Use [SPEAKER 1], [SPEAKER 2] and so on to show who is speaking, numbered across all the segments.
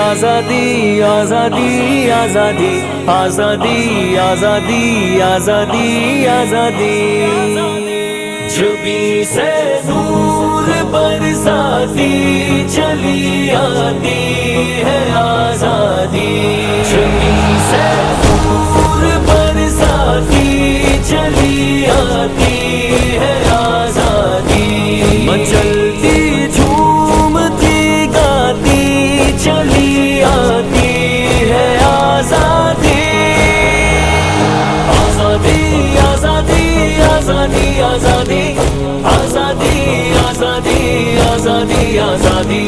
[SPEAKER 1] آزادی آزادی آزادی آزادی آزادی آزادی آزادی جبیں سے نور برساتی چلی آتی ہے آزادی جبیں سے نور برساتی چلی آتی ہے آزادی مچلتی جھومتی گاتی چلی آتی ہے آزادی آزادی آزادی آزادی آزادی آزادی آزادی آزادی آزادی آزادی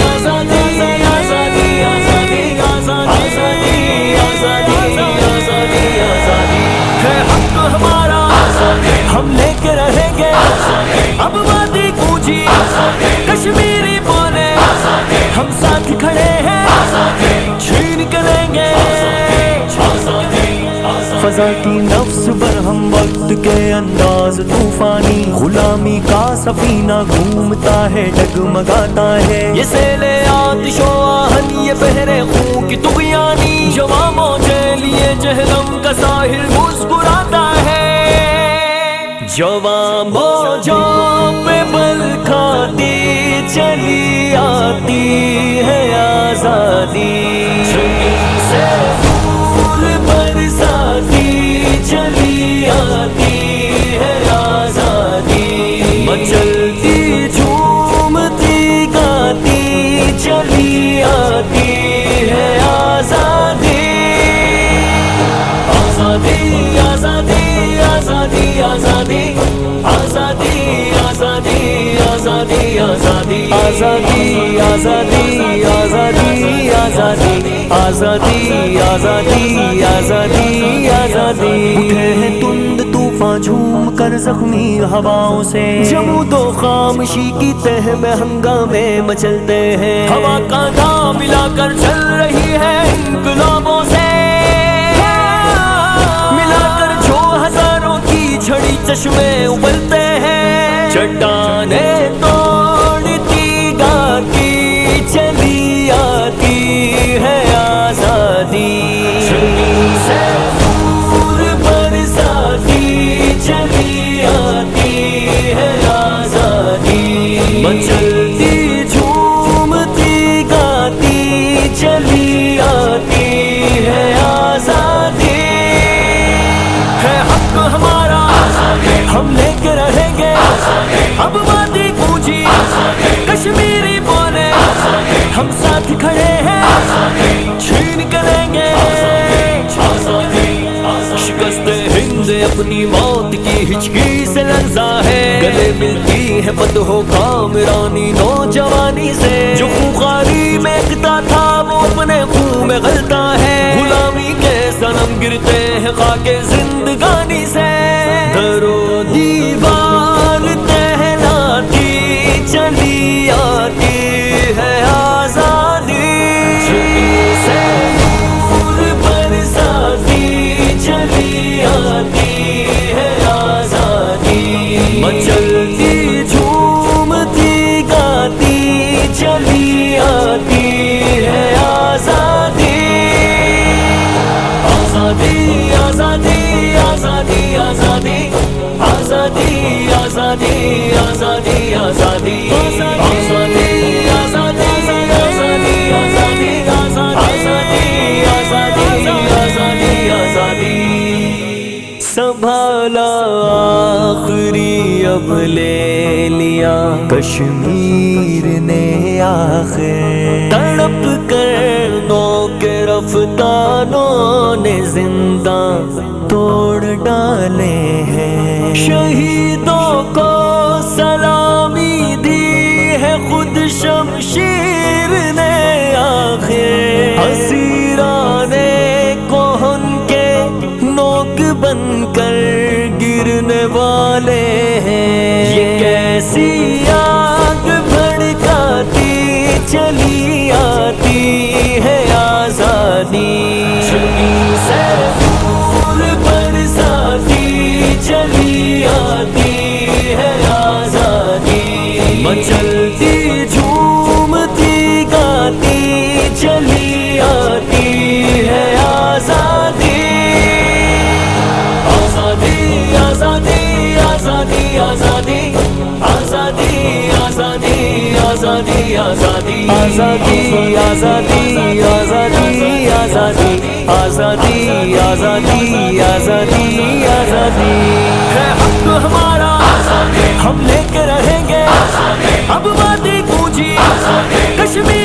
[SPEAKER 1] آزادی آزادی آزادی آزادی آزادی آزادی ہے حق ہمارا ہم لے کے رہیں گے اب وادی گونجی کشمیری بولے ہم ساتھ کھڑے ہیں چھین کے لیں گے فضا کی نفس پر ہم وقت کے انداز طوفانی غلامی کا سفینہ گھومتا ہے ڈگمگاتا ہے یہ سیل آتش و آہن یہ بحر خون کی طغیانی جواں موجے لیے جہنم کا ساحل مسکراتا ہے جواں موجوں پہ بل کھاتی چلی آتی ہے آزادی سے نور برساتی چلی آتی ہے آزادی مچلتی جھومتی گاتی چلی آتی ہے آزادی آزادی آزادی آزادی آزادی آزادی آزادی آزادی آزادی آزادی آزادی آزادی آزادی آزادی آزادی آزادی آزادی اٹھے ہیں تند طوفان جھوم کر زخمی ہواؤں سے جمود و خاموشی کی تہ میں ہنگامے مچلتے ہیں ہوا کا دام ملا کر چل رہی ہے انقلابوں سے ملا کر جو ہزاروں کی جھڑی چشمے ابلتے ہیں چٹانیں توڑتی گاتی چلی آتی ہے آزادی سے نور برساتی چلی آتی ہے آزادی مچلتی جھومتی گاتی چلی آتی ہے آزادی ہے حق ہمارا ہم لے کے رہیں گے اب وادی گونجی کشمیری بولے ہم ساتھ کھڑے ہیں چھین کے لیں گے شکست ہند اپنی موت کی ہچکی سے لرزا ہے گلے ملتی ہے فتح و کامرانی نوجوانی سے جو خوخاری میں اکتا تھا وہ اپنے خون میں غلطا ہے غلامی کے صنم گرتے ہیں خاک زندگانی سے در و دیوار تہلاتی چلی آتی ہے آزادی سے نور برساتی چلی آتی ہے آزادی مچلتی جھومتی گاتی چلی آتی ہے آزادی آزادی آزادی آزادی آزادی آزادی آزادی آزادی آزادی آزادی آزادی آزادی آزادی آزادی آزادی آزادی سنبھالا آخری اب لے لیا کشمیر نے آخر تڑپ کر نو کے رفتانوں نے زندہ توڑ ڈالے ہیں شہیدوں کو سلامی دی ہے خود شمشیر نے آخر اسیران کون کے نوک بن کر گرنے والے ہیں یہ کیسی آگ بھڑکاتی چلی آتی ہے آزادی سے نور برساتی چلی آتی ہے آزادی مچلتی جھومتی گاتی آزادی آزادی آزادی آزادی آزادی آزادی آزادی آزادی آزادی آزادی ہے حق ہمارا ہم لے کے رہیں گے اب وادی گونجی کشمیر